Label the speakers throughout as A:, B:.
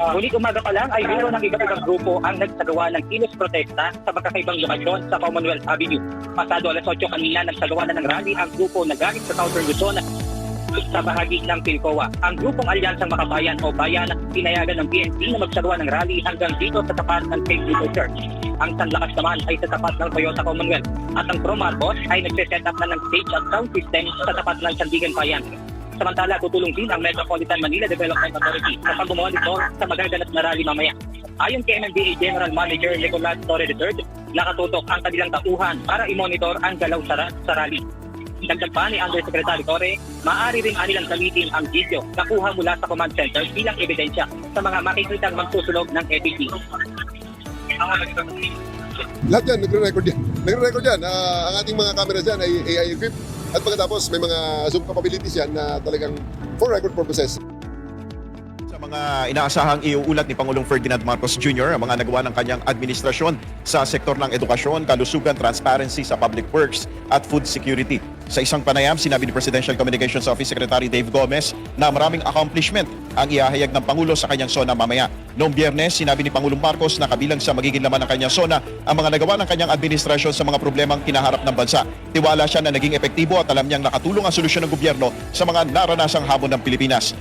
A: Ngunit umaga pa lang ay mayroon ng iba't ibang grupo ang nagsagawa ng kilos protesta sa magkakaibang lokasyon sa Commonwealth Avenue. Pasado alas 8 kanina nagsagawa na ng rally ang grupo na galing sa Southern Luzon sa bahagi ng Pilcoa. Ang grupong Alyansang Makabayan o Bayan pinayagan ng PNP na magsagawa ng rally hanggang dito sa tapat ng St. Peter Church. Ang Sanlakas naman ay sa tapat ng Toyota Commonwealth at ang Pro Marcos ay nagse-set up na ng stage at sound system sa tapat ng Sandigan Bayan. Samantala, tutulong din ang Metropolitan Manila Development Authority sa pag-monitor sa magaganap na rally mamaya. Ayon kay MMDA General Manager Nicolas Torre III, nakatutok ang kanilang tauhan para i-monitor ang galaw sa rally. Dagdag pa ni Undersecretary Torre, maaari rin anilang gamitin ang video na kuha mula sa command center bilang ebidensya sa mga makikitang magsusunog ng EPP.
B: Lahat yan, nagre-record yan. Nagre-record yan. Ang ating mga camera dyan ay AI equipped. At pagkatapos may mga zoom capabilities yan na talagang for record purposes.
C: Sa mga inaasahang iuulat ni Pangulong Ferdinand Marcos Jr. ang mga nagawa ng kanyang administrasyon sa sektor ng edukasyon, kalusugan, transparency sa public works at food security. Sa isang panayam, sinabi ni Presidential Communications Office Secretary Dave Gomez na maraming accomplishment ang ihahayag ng Pangulo sa kanyang SONA mamaya. Noong Biyernes, sinabi ni Pangulong Marcos na kabilang sa magiging laman ng kanyang SONA ang mga nagawa ng kanyang administrasyon sa mga problemang kinaharap ng bansa. Tiwala siya na naging epektibo at alam niyang nakatulong ang solusyon ng gobyerno sa mga naranasang hamon ng Pilipinas.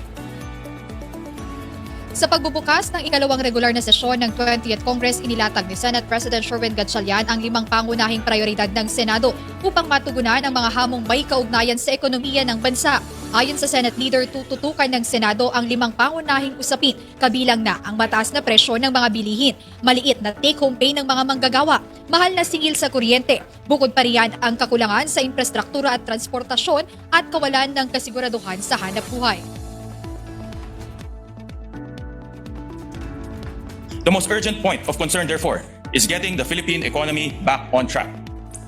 D: Sa pagbubukas ng ikalawang regular na sesyon ng 20th Congress, inilatag ni Senate President Sherwin Gatchalian ang 5 pangunahing prioridad ng Senado upang matugunan ang mga hamong may kaugnayan sa ekonomiya ng bansa. Ayon sa Senate Leader, tututukan ng Senado ang 5 pangunahing usapin, kabilang na ang mataas na presyo ng mga bilihin, maliit na take-home pay ng mga manggagawa, mahal na singil sa kuryente. Bukod pa riyan ang kakulangan sa infrastruktura at transportasyon at kawalan ng kasiguraduhan sa hanapbuhay.
E: The most urgent point of concern, therefore, is getting the Philippine economy back on track.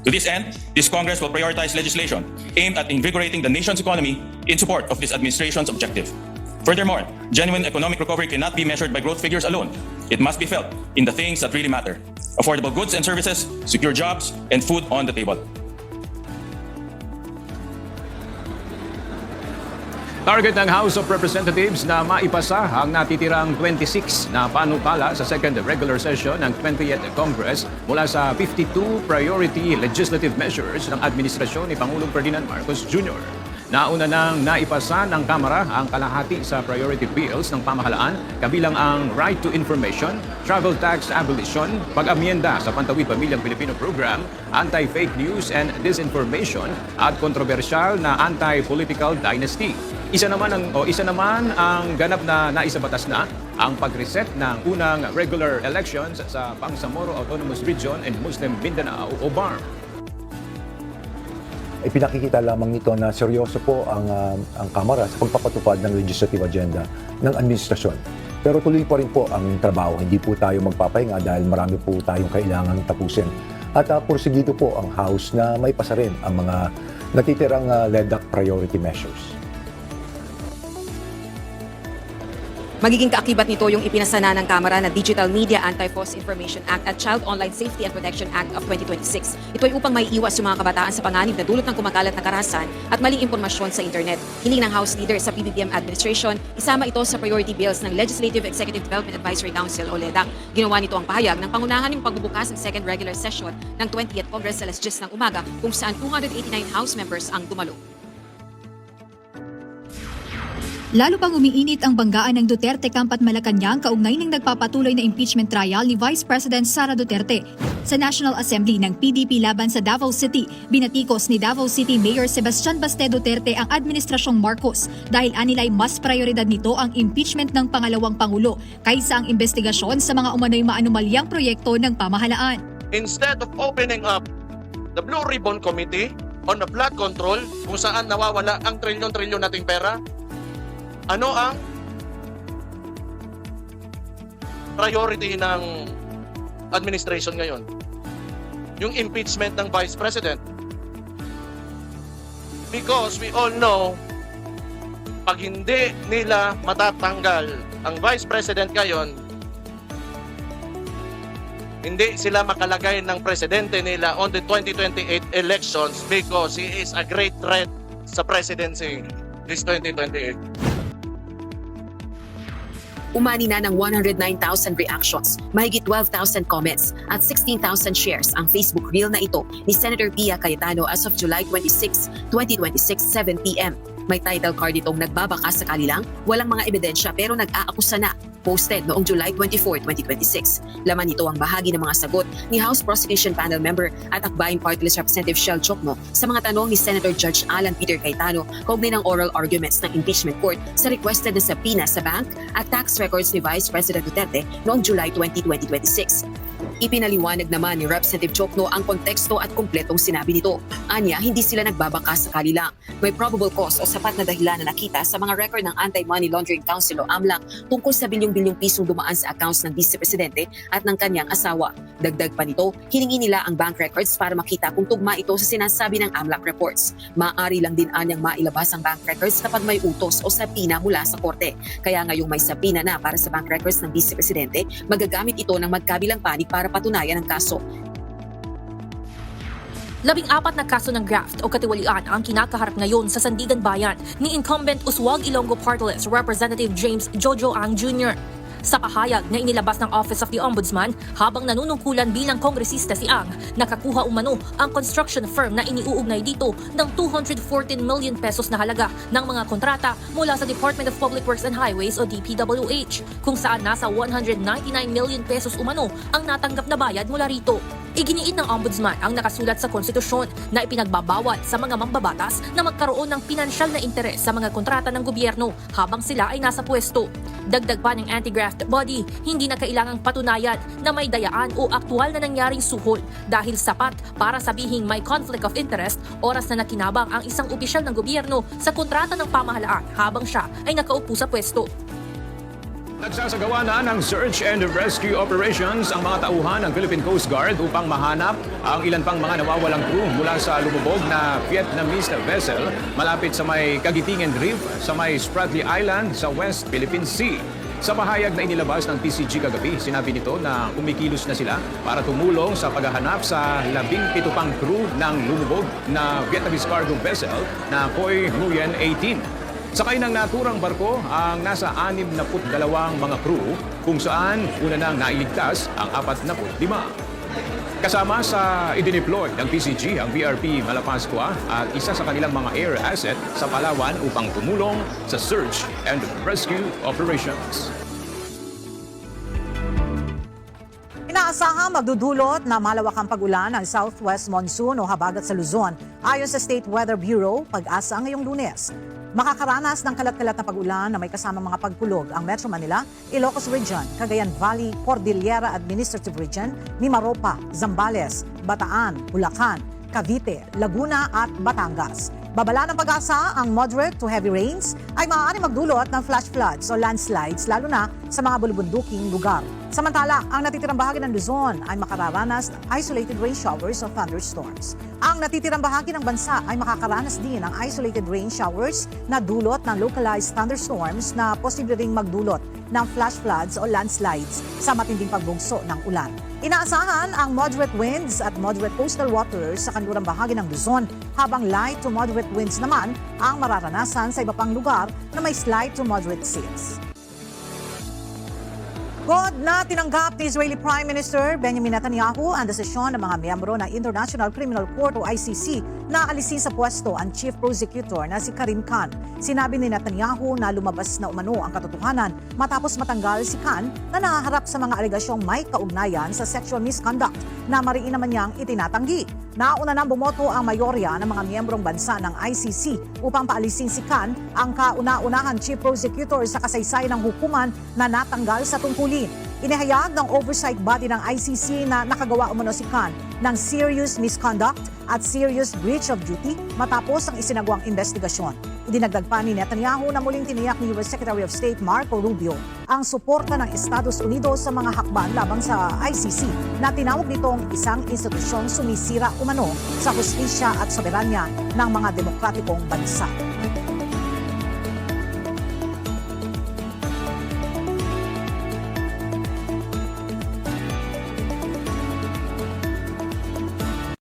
E: To this end, this Congress will prioritize legislation aimed at invigorating the nation's economy in support of this administration's objective. Furthermore, genuine economic recovery cannot be measured by growth figures alone. It must be felt in the things that really matter: affordable goods and services, secure jobs, and food on the table.
F: Target ng House of Representatives na maipasa ang natitirang 26 na panukala sa second regular session ng 20th Congress mula sa 52 priority legislative measures ng administrasyon ni Pangulong Ferdinand Marcos Jr. Nauna nang naipasa ng Kamara ang kalahati sa priority bills ng pamahalaan, kabilang ang Right to Information, Travel Tax Abolition, pag-amyenda sa Pantawid Pamilyang Pilipino Program, Anti-Fake News and Disinformation, at kontrobersyal na Anti-Political Dynasty. Isa naman ang ganap na naisabatas na ang pag-reset ng unang regular elections sa Bangsamoro Autonomous Region and Muslim Mindanao o BARM.
G: Ipinakikita lamang nito na seryoso po ang Kamara sa pagpapatupad ng legislative agenda ng administrasyon. Pero tuloy pa rin po ang trabaho. Hindi po tayo magpapahinga dahil marami po tayong kailangang tapusin. At porsigido po ang House na may pasa rin ang mga natitirang LEDAC priority measures.
H: Magiging kaakibat nito yung ipinasana ng Kamara na Digital Media Anti-False Information Act at Child Online Safety and Protection Act of 2026. Ito ay upang maiiwas yung mga kabataan sa panganib na dulot ng kumakalat na karahasan at maling impormasyon sa internet. Hiling ng House Leader sa PBBM administration, isama ito sa priority bills ng Legislative Executive Development Advisory Council o LEDAC. Ginawa nito ang pahayag ng pangunahan yung pagbubukas ng second regular session ng 20th Congress sa alas 10 ng umaga kung saan 289 House members ang dumalo.
D: Lalo pang umiinit ang banggaan ng Duterte Camp at Malacanang kaugnay ng nagpapatuloy na impeachment trial ni Vice President Sara Duterte. Sa National Assembly ng PDP laban sa Davao City, binatikos ni Davao City Mayor Sebastian Baste Duterte ang Administrasyong Marcos dahil anilay mas prioridad nito ang impeachment ng pangalawang Pangulo kaysa ang investigasyon sa mga umano'y maanumalyang proyekto ng pamahalaan.
I: Instead of opening up the Blue Ribbon Committee on the flood control kung saan nawawala ang trilyon-trilyon nating pera, ano ang priority ng administration ngayon? Yung impeachment ng Vice President. Because we all know, pag hindi nila matatanggal ang Vice President ngayon, hindi sila makalagay ng presidente nila on the 2028 elections because he is a great threat sa presidency this 2028.
H: Umani na ng 109,000 reactions, mahigit 12,000 comments at 16,000 shares ang Facebook reel na ito ni Senator Pia Cayetano as of July 26, 2026, 7 p.m. May title card itong nagbabakas sakali lang, walang mga ebidensya pero nag-aakusa na. Posted noong July 24, 2026. Laman nito ang bahagi ng mga sagot ni House Prosecution Panel Member at Akbayan Party List Representative Shell Chocno sa mga tanong ni Senator Judge Alan Peter Cayetano kaugnay ng oral arguments ng impeachment court sa requested na subpoena sa bank at tax records ni Vice President Duterte noong July 20, 2026. Ipinaliwanag naman ni Representative Chocno ang konteksto at kumpletong sinabi nito. Anya, hindi sila nagbabakas sakali lang. May probable cause o sapat na dahilan na nakita sa mga record ng Anti-Money Laundering Council o AMLAC tungkol sa bilyong-bilyong pisong dumaan sa accounts ng Vice Presidente at ng kanyang asawa. Dagdag pa nito, hiningi nila ang bank records para makita kung tugma ito sa sinasabi ng AMLAC reports. Maaari lang din anyang mailabas ang bank records kapag may utos o sabina mula sa korte. Kaya ngayong may sabina na para sa bank records ng Vice Presidente, magagamit ito ng magkabilang panig para patunayan ang kaso.
J: 14 na kaso ng graft o katiwalian ang kinakaharap ngayon sa Sandigan Bayan ni incumbent Uswag Ilonggo Party List Representative James Jojo Ang Jr. Sa pahayag na inilabas ng Office of the Ombudsman habang nanunungkulan bilang kongresista si Ang, nakakuha umano ang construction firm na iniuugnay dito ng 214 million pesos na halaga ng mga kontrata mula sa Department of Public Works and Highways o DPWH, kung saan nasa 199 million pesos umano ang natanggap na bayad mula rito. Iginiit ng Ombudsman ang nakasulat sa konstitusyon na ipinagbabawal sa mga mambabatas na magkaroon ng pinansyal na interes sa mga kontrata ng gobyerno habang sila ay nasa pwesto. Dagdag pa ng anti-graft body, hindi na kailangang patunayan na may dayaan o aktwal na nangyaring suhol dahil sapat para sabihing may conflict of interest oras na nakinabang ang isang opisyal ng gobyerno sa kontrata ng pamahalaan habang siya ay nakaupo sa pwesto.
F: Nagsasagawa na ng search and rescue operations ang mga tauhan ng Philippine Coast Guard upang mahanap ang ilan pang mga nawawalang crew mula sa lumubog na Vietnamese vessel malapit sa may Kagitingan Reef sa may Spratly Island sa West Philippine Sea. Sa pahayag na inilabas ng PCG kagabi, sinabi nito na kumikilos na sila para tumulong sa paghahanap sa 17 pang crew ng lumubog na Vietnamese cargo vessel na Khoi Nguyen 18. Sakay ng naturang barko ang nasa 62 mga crew kung saan una nang nailigtas ang 45. Kasama sa idineploy ng PCG ang VRP Malapascua at isa sa kanilang mga air asset sa Palawan upang tumulong sa search and rescue operations.
K: Inaasahang magdudulot na malawakang pag-ulan ang southwest monsoon o habagat sa Luzon. Ayon sa State Weather Bureau, pag-asa ngayong Lunes. Makakaranas ng kalat-kalat na pag-ulan na may kasamang mga pagkulog ang Metro Manila, Ilocos Region, Cagayan Valley, Cordillera Administrative Region, Mimaropa, Zambales, Bataan, Bulacan, Cavite, Laguna at Batangas. Babala ng pag-asa, ang moderate to heavy rains ay maaaring magdulot ng flash floods o landslides lalo na sa mga bulubunduking lugar. Samantala, ang natitirang bahagi ng Luzon ay makararanas ng isolated rain showers o thunderstorms. Ang natitirang bahagi ng bansa ay makakaranas din ng isolated rain showers na dulot ng localized thunderstorms na posible ring magdulot ng flash floods o landslides sa matinding pagbugso ng ulan. Inaasahan ang moderate winds at moderate coastal waters sa kanlurang bahagi ng Luzon, habang light to moderate winds naman ang mararanasan sa iba pang lugar na may slight to moderate seas. God na tinanggap ni Israeli Prime Minister Benjamin Netanyahu ang desisyon ng mga miyembro ng International Criminal Court o ICC na alisin sa pwesto ang Chief Prosecutor na si Karim Khan. Sinabi ni Netanyahu na lumabas na umano ang katotohanan matapos matanggal si Khan na nahaharap sa mga alegasyong may kaugnayan sa sexual misconduct na mariin naman niyang itinatanggi. Nauna nang bumoto ang mayorya ng mga miyembrong bansa ng ICC upang paalisin si Khan, ang kauna-unahang Chief Prosecutor sa kasaysayan ng hukuman na natanggal sa tungkulin. Inihayag ng oversight body ng ICC na nakagawa umano si Khan ng serious misconduct at serious breach of duty matapos ang isinagawang investigasyon. Idinagdag pa ni Netanyahu na muling tiniyak ni US Secretary of State Marco Rubio ang suporta ng Estados Unidos sa mga hakbang labang sa ICC na tinawag nitong isang institusyong sumisira umano sa hustisya at soberanya ng mga demokratikong bansa.